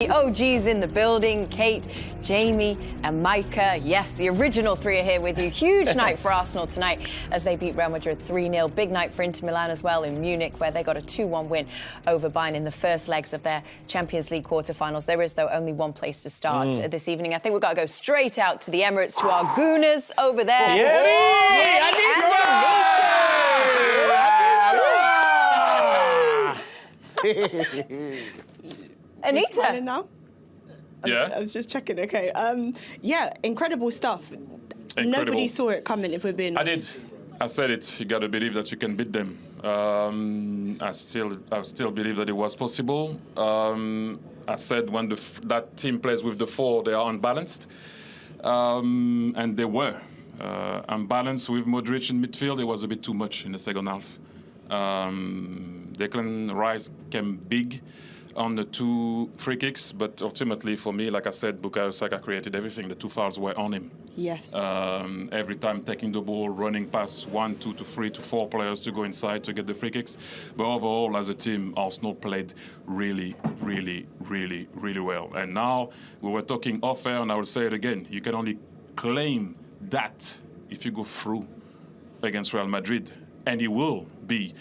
The OGs in the building, Kate, Jamie and Micah. Yes, the original three are here with you. Huge night for Arsenal tonight as they beat Real Madrid 3-0. Big night for Inter Milan as well in Munich, where they got a 2-1 win over Bayern in the first legs of their Champions League quarter-finals. There is, though, only one place to start this evening. I think we've got to go straight out to the Emirates, to our Gooners over there. Anita. Now? Yeah. I was just checking. Okay. Yeah, incredible stuff. Incredible. Nobody saw it coming, if we're being honest. I said it. You got to believe that you can beat them. I still believe that it was possible. I said when that team plays with the four, they are unbalanced, and they were unbalanced with Modric in midfield. It was a bit too much in the second half. Declan Rice came big on the two free kicks, but ultimately for me, like I said, Bukayo Saka created everything. The two fouls were on him. Yes. Every time taking the ball, running past 1, 2 to 3 to 4 players to go inside to get the free kicks. But overall, as a team, Arsenal played really well. And now we were talking off air, and I will say it again. You can only claim that if you go through against Real Madrid, and it will be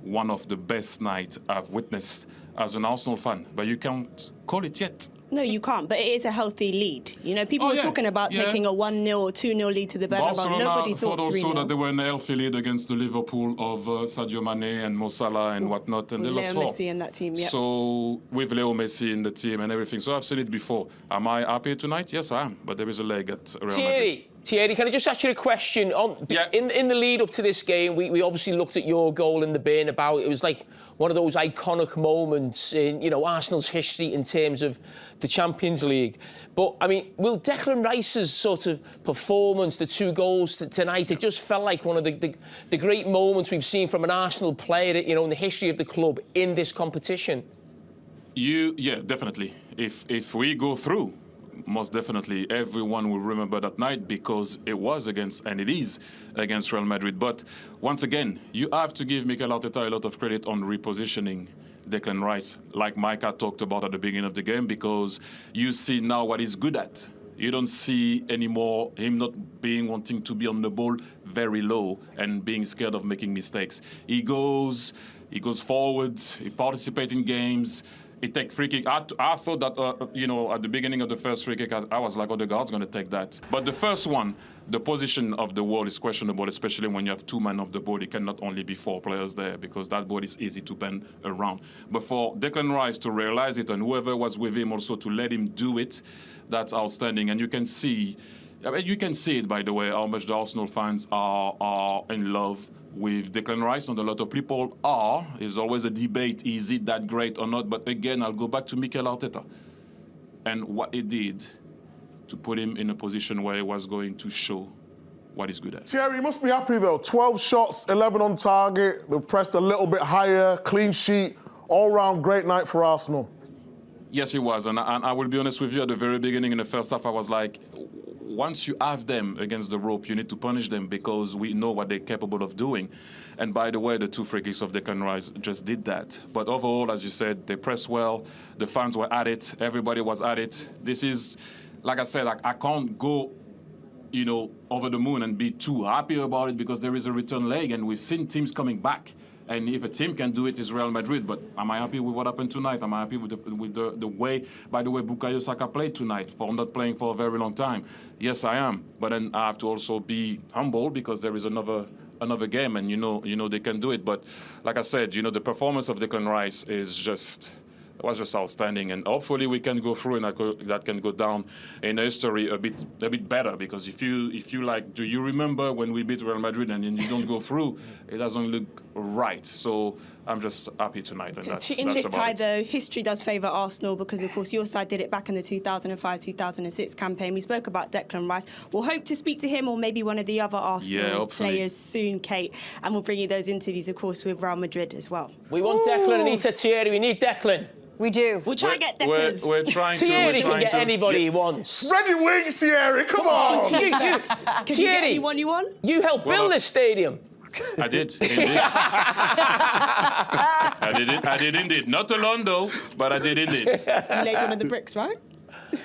one of the best nights I've witnessed as an Arsenal fan, but you can't call it yet. No, you can't, but it is a healthy lead. You know, people were talking about taking a 1-0 or 2-0 lead to the Bernabeu. Nobody thought 3-0. Also that they were in a healthy lead against the Liverpool of Sadio Mane and Mo Salah and whatnot, and they lost 4. Leo Messi in that team, yeah. So, with Leo Messi in the team and everything. So I've said it before. Am I happy tonight? Yes, I am. But there is a leg at Real Madrid. Thierry, can I just ask you a question? In the lead up to this game, we obviously looked at your goal in the Bernabeu. It was like one of those iconic moments in, you know, Arsenal's history in terms of the Champions League. But, I mean, will Declan Rice's sort of performance, the 2 goals tonight, it just felt like one of the great moments we've seen from an Arsenal player, you know, in the history of the club in this competition? Yeah, definitely. If we go through, most definitely everyone will remember that night because it was against, and it is against Real Madrid. But once again, you have to give Mikel Arteta a lot of credit on repositioning Declan Rice, like Micah talked about at the beginning of the game, because you see now what he's good at. You don't see anymore him not wanting to be on the ball very low and being scared of making mistakes. He goes forward, he participates in games. He takes free kick. I thought that, you know, at the beginning of the first free kick, I was like, oh, the guard's going to take that. But the first one, the position of the wall is questionable, especially when you have 2 men off the ball. It cannot only be 4 players there because that ball is easy to bend around. But for Declan Rice to realize it and whoever was with him also to let him do it, that's outstanding. And you can see, I mean, you can see it, by the way, how much the Arsenal fans are in love with Declan Rice. Not a lot of people are. There's always a debate, is it that great or not? But again, I'll go back to Mikel Arteta and what he did to put him in a position where he was going to show what he's good at. Thierry, you must be happy, though. 12 shots, 11 on target. They pressed a little bit higher, clean sheet. All-round great night for Arsenal. Yes, he was. And I will be honest with you, at the very beginning in the first half, I was like, once you have them against the rope, you need to punish them because we know what they're capable of doing. And by the way, the 2 free kicks of Declan Rice just did that. But overall, as you said, they pressed well. The fans were at it. Everybody was at it. This is, like I said, I can't go, you know, over the moon and be too happy about it because there is a return leg and we've seen teams coming back. And if a team can do it, it's Real Madrid. But am I happy with what happened tonight? Am I happy with the way, by the way, Bukayo Saka played tonight for not playing for a very long time? Yes, I am. But then I have to also be humble because there is another game, and you know they can do it. But like I said, you know, the performance of Declan Rice was just outstanding, and hopefully we can go through and that can go down in history a bit better. Because if you like, do you remember when we beat Real Madrid and then you don't go through, it doesn't look right. So I'm just happy tonight. And that's in this tie, it. though, history does favour Arsenal because, of course, your side did it back in the 2005-2006 campaign. We spoke about Declan Rice. We'll hope to speak to him or maybe one of the other Arsenal players soon, Kate, and we'll bring you those interviews, of course, with Real Madrid as well. We want Declan, Anita, Thierry. We need Declan. We do. We'll try and get Declan. We're trying to. Thierry can get anybody he wants. Ready wings, Thierry, come on! Can you get anyone you want? You helped build this stadium. I did, indeed. I did indeed. Not alone, though, but I did indeed. You laid one of the bricks, right?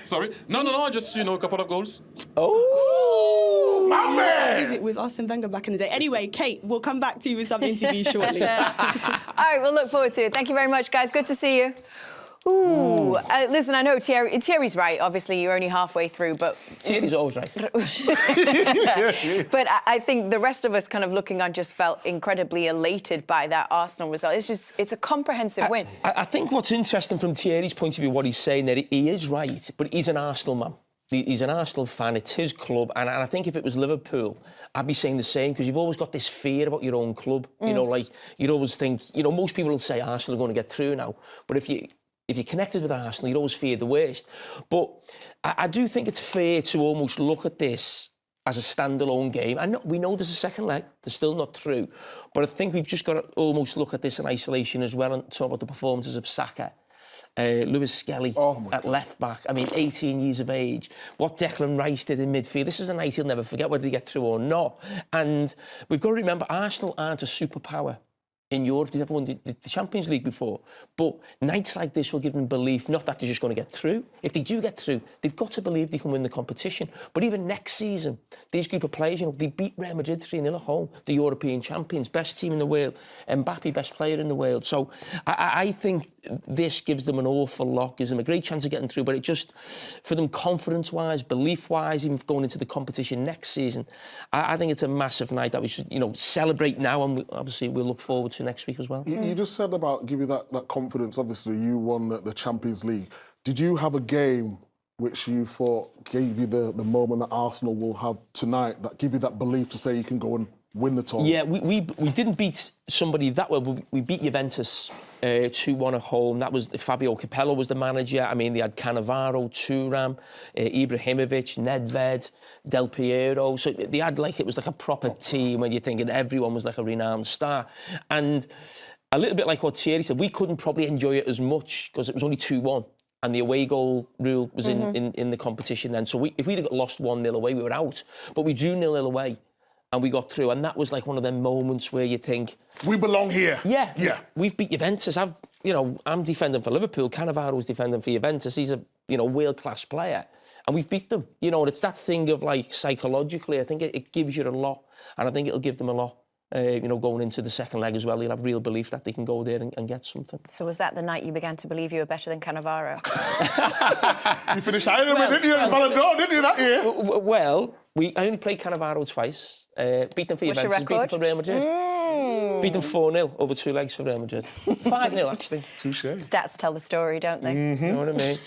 Sorry? No, just, a couple of goals. Oh, my man! Is it with Arsene Wenger back in the day? Anyway, Kate, we'll come back to you with some interviews shortly. All right, we'll look forward to it. Thank you very much, guys. Good to see you. Ooh. Listen, I know Thierry's right. Obviously, you're only halfway through, but... Thierry's always right. But I think the rest of us kind of looking on just felt incredibly elated by that Arsenal result. It's a comprehensive win. I think what's interesting from Thierry's point of view, what he's saying there, he is right, but he's an Arsenal man. He's an Arsenal fan, it's his club, and I think if it was Liverpool, I'd be saying the same, because you've always got this fear about your own club. You know, like, you'd always think, most people will say Arsenal are going to get through now, but if you're connected with Arsenal, you'd always fear the worst. But I do think it's fair to almost look at this as a standalone game. And we know there's a second leg, they're still not through, but I think we've just got to almost look at this in isolation as well and talk about the performances of Saka. Lewis Skelly at left back. I mean, 18 years of age. What Declan Rice did in midfield. This is a night he'll never forget, whether they get through or not. And we've got to remember, Arsenal aren't a superpower in Europe. They've never won the Champions League before. But nights like this will give them belief, not that they're just going to get through. If they do get through, they've got to believe they can win the competition. But even next season, these group of players, they beat Real Madrid 3-0 at home, the European champions, best team in the world, Mbappe, best player in the world. So I think this gives them an awful lot, gives them a great chance of getting through, but it just, for them confidence-wise, belief-wise, even going into the competition next season, I think it's a massive night that we should, celebrate now, and obviously we'll look forward to next week as well. You just said about give you that confidence. Obviously, you won the Champions League. Did you have a game which you thought gave you the moment that Arsenal will have tonight, that give you that belief to say you can go and win the tournament? Yeah, we didn't beat somebody that well. We beat Juventus 2-1 at home. That was Fabio Capello was the manager. I mean, they had Cannavaro, Thuram, Ibrahimovic, Nedved, Del Piero. So they had it was like a proper team when you're thinking everyone was like a renowned star. And a little bit like what Thierry said, we couldn't probably enjoy it as much because it was only 2-1. And the away goal rule was in the competition then. So if we'd have lost 1-0 away, we were out. But we drew 0-0 away. And we got through, and that was like one of them moments where you think, we belong here. Yeah. We've beat Juventus. I'm defending for Liverpool. Cannavaro's defending for Juventus. He's a world-class player, and we've beat them. And it's that thing of psychologically, I think it gives you a lot, and I think it'll give them a lot. Going into the second leg as well, you'll have real belief that they can go there and get something. So was that the night you began to believe you were better than Cannavaro? You finished higher than me, didn't you? Ballon d'Or, didn't you, that year? Well, I only played Cannavaro twice. Beat them for Juventus, beat them for Real Madrid. Beat them 4-0 over 2 legs for Real Madrid. 5-0, actually. Touche. Stats tell the story, don't they? You know what I mean?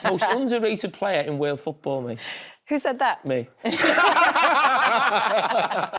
Most underrated player in world football, me. Who said that? Me.